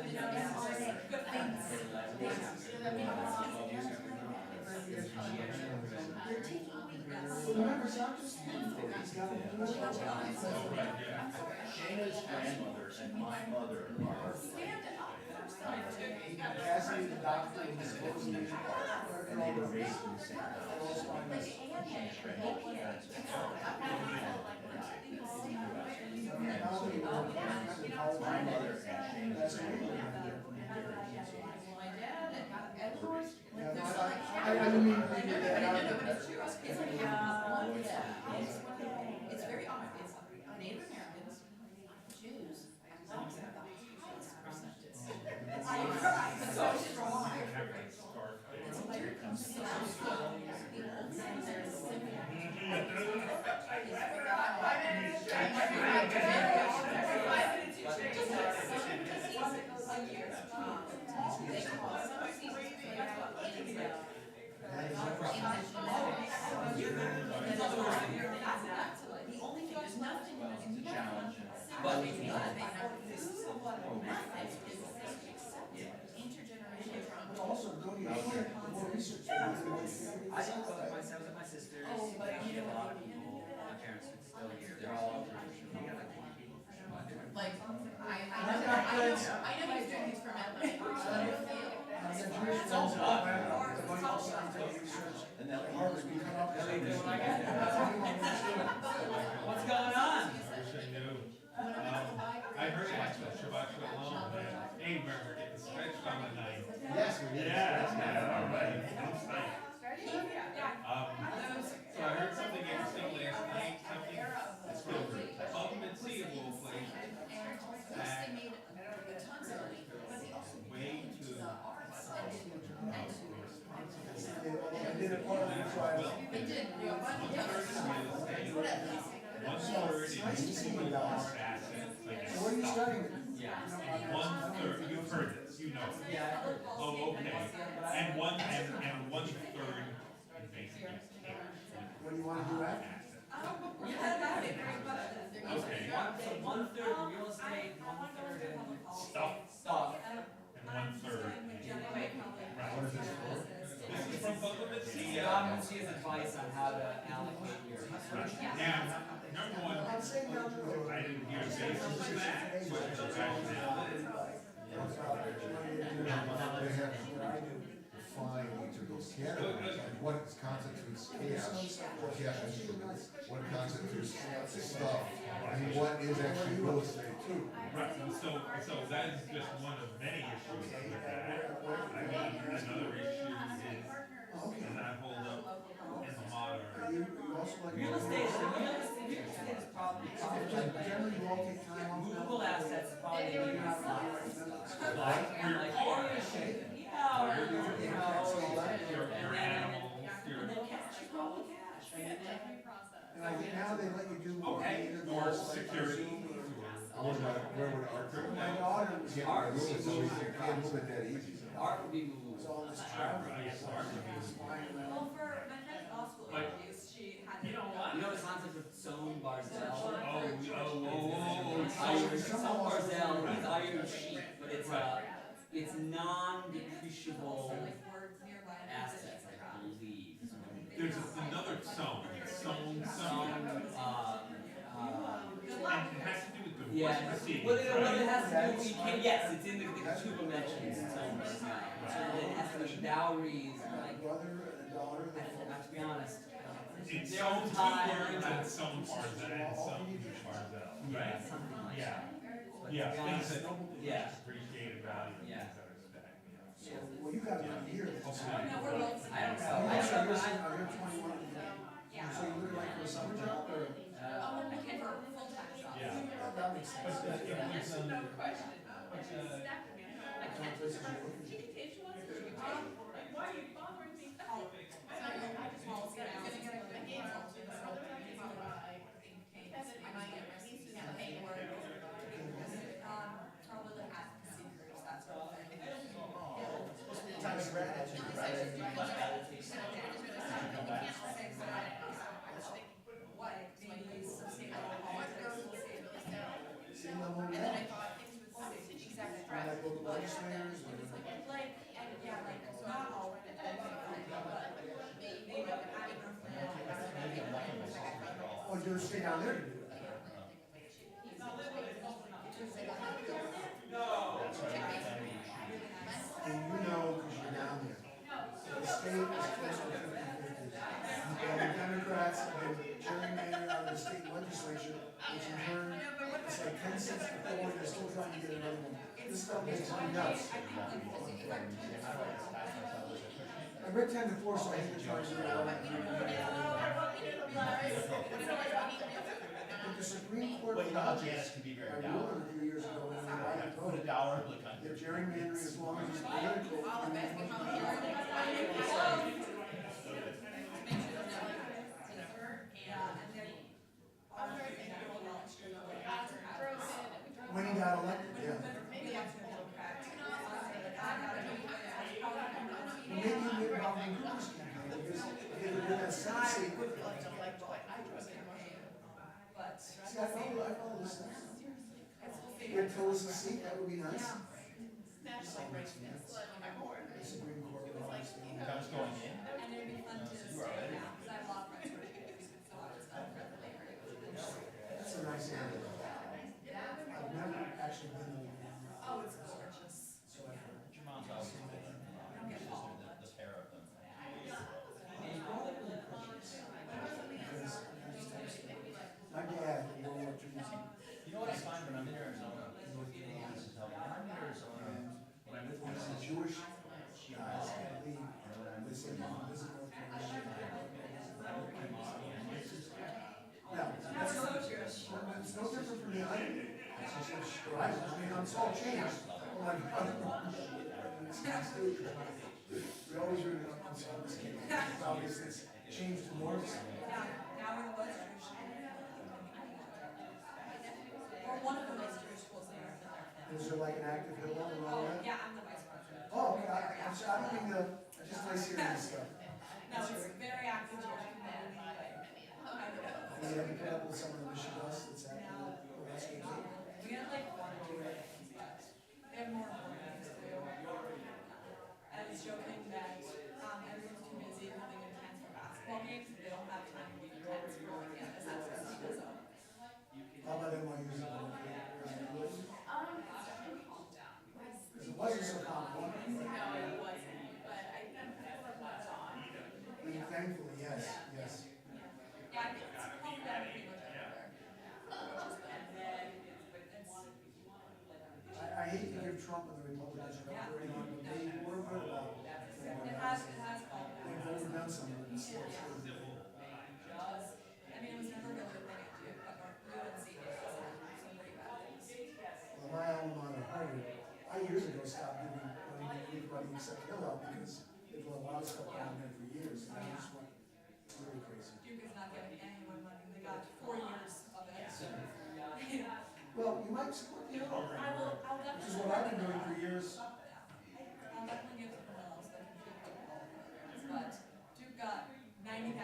they have these ones with, good things. Remember soccer? Shayna's grandmother and my mother are. Cassie, the doctor, and his close to And they were raised in the same house. My mother and Shayna's grandmother. My dad and Edward. I didn't mean to leave that out there. It's very odd. It's Native Americans, Jews, Muslims have the highest percentages. It's so strong. It's so strong. The old things are similar. There's nothing. It's a challenge. But Intergenerational trauma. But also go to your more research. I was with my sisters. A lot of people. My parents are still here. They're all traditional. Like, I know he's doing these for Madeline. It's all And then Harvard, we cut off. What's going on? I wish I knew. I heard actually Shabbat Shalom that Abraham are getting stretched on the night. Yes, we did. Yeah, all right. That's nice. So I heard something interesting last night, something that's ultimate seeable place that way to I did a part of the trial. They did. one third in hard assets, like So what are you studying? Yeah. one third, you've heard this, you know. Yeah. Oh, okay. And one third in basic cash. What do you want to do after? Okay. So 1/3 real estate, 1/3 in stuff. And one third. What is this for? This is from Pelham. The government gives advice on how to allocate your research. Now, number one, I'm saying down the road. I didn't hear the basis of that, what the rationale is. They have defined each of those categories, like what constitutes cash, or cash instruments, what constitutes stuff, and what is actually real estate too. Right, so that is just one of many issues with that. I mean, another issue is, does that hold up in the modern? You also like. Real estate is probably Generally, you all take time off. movable assets, probably you have lots. Like, Your yeah, or, you know, your and animals, your, then cash, you probably cash. I mean, And I think now they let you do. okay, either or the- security, Where would art go? My daughter was. Can't move it, so we can't move it that easy. art would be It's movable. all this travel. yes, art would be Well, for my friend's law school interviews, she had. You know what? You know the concept of Sohn Barzell? Oh, Irish, Sohn Barzell, he's Irish sheep, but it's non-depreciable Words nearby. assets, I believe. there's another zone, Sohn, and it has to do with divorce yeah, proceedings, what it right? has to do, we can, yes, it's in the two dimensions, Sohn Barzell. So it has to be dowries, My like, brother and daughter. I have to be honest. It's their own some two time, words and some Barzell, and some Barzell, Yeah, right? something like Yeah, that. yeah, To be things honest, that yeah. appreciated value, and Yeah. things that are stacked, you know. So, well, you got about a year. Okay. No, we're both. I don't know. I'm I don't know. you're 21. Yeah. So you look like for a summer job or? I came for a full-time job. Yeah. That makes sense. But, yeah, it's, No question. I can't place it. Probably like advocacy groups, that sort of thing. Times gratitude, right? What, maybe sustainable politics, we'll see. Same level. And then I thought things would exactly Like local legislators or. Like, and yeah, like, not all of it, but maybe like adding a Oh, you're staying down there to do it. And you know, because you're down there. The state is close to 50-50. And the Democrats have been gerrymandering out of the state legislature, which in turn, it's like 10 cents per forward, they're still trying to get another one. This stuff makes me nuts. I read 10 to 4, so I think they're trying to do But the Supreme Court. But you know how Janice can be very I down. ruled a few years ago when I Put a voted. dollar in the country. If gerrymandering as long as it's political. When he got elected, yeah. Maybe See, I follow this. Yeah, tell us a seat, that would be nice. The Supreme Court would obviously. Comes going in. And it'd be fun to stay, yeah, because I have a lot of friends who are Jews, so it's fun for the labor. That's a nice area. I've never actually been there. Oh, it's gorgeous. So I've heard. Your mom's always been there. It's just the pair of them. Because my dad, in World War II, You know what I find when I'm in Arizona? This is how, when I'm in Arizona, when I'm with my was a sister, Jewish guys, I believe, they said, visit North Carolina. Now, that's so not, Jewish. it's no different from the island. Right, I mean, it's all changed. Oh my God. We always really don't consult this case. It's obvious it's changed enormously. Now we're the most Jewish. Or one of the most Jewish schools in America. Is there like an active hill and all Oh, that? yeah, I'm the vice president. Oh, okay, I don't mean to, I just like serious stuff. No, it's a very active Jewish community, like, kind of. And you have to put up with some of the Michigan that's active. Oh, that's good too. We have like one or two things, but they have more important things to do. I was joking that, everyone's too busy having intense for basketball games, they don't have time to be intense for like campus access, so. How about NYU's? Because it wasn't so common. No, it wasn't, but I think that's like what's on. I mean, thankfully, yes, yes. Yeah, I think it's calmed down pretty much everywhere. I hate to give Trump and the Republicans credit on, but they were good about it. It has calmed down. They've overdone some of it. So it's good. I mean, it was never really a thing at Duke, but UNC did some pretty bad things. Well, my alma mater, Harvard, I years ago stopped giving money to anybody except Hillel because they've let a lot of stuff down there for years. And I just went, it's really crazy. Duke is not getting anyone money, they got 4 years of it. Well, you might support the Hillel thing, I'll which is definitely. what I've been doing for years. I'll definitely give someone else that can keep up all the programs, but Duke got 90,000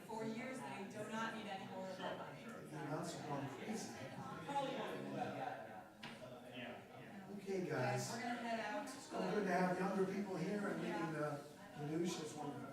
for 4 years, they do not need any more of that money. The amounts have gone crazy. Probably won't. Okay, guys. We're gonna head out. It's good to have younger people here and reading the news. That's wonderful.